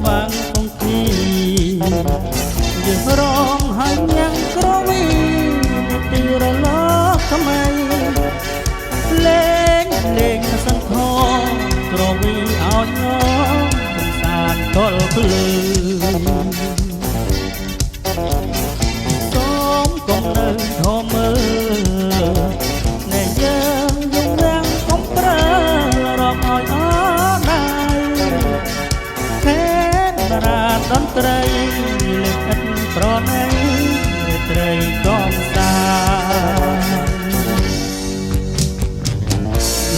វាងគង្គីយើងរងហើយញ៉ាំងក្រវីទីរលកថ្មីលេងលេងសន្ធក្រវីឲ្យញោមកំសាន្តទល់ភ្លឺសូមកុំនៅធំមើលនៃយើងយំរាំងកុំប្រើរកឲ្យអដៅខេនរាតន្ត្រីលេខឥតប្រណីត្រីកំសា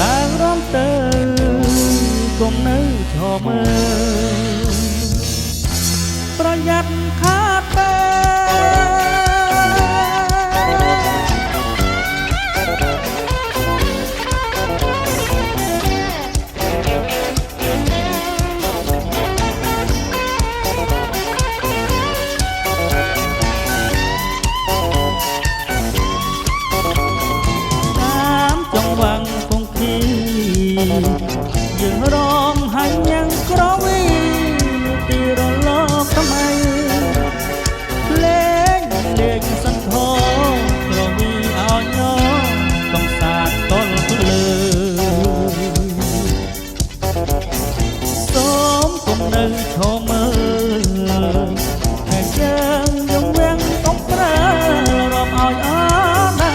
ឡើងរំទៅកុំនៅឈរមើលប្រយ័ត្នខាតពេលយើងរងហើយញ៉ាំងក្រវីទីរលកថ្មីលេងលេងសន្ធក្រវីឲ្យញោមកំសាន្តទល់ភ្លឺសូមកុំនៅឈរមើលតែយើងយំវាំងកុំប្រើរំឲ្យអដៅ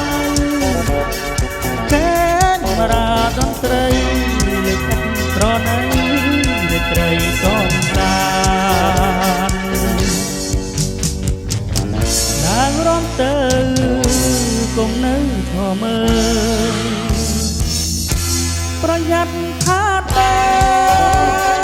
ខេនរាតន្ត្រីប្រណីរាត្រីកំសាន្តឡើងរំទៅកុំនៅឈរមើលប្រយ័ត្នខាតពេល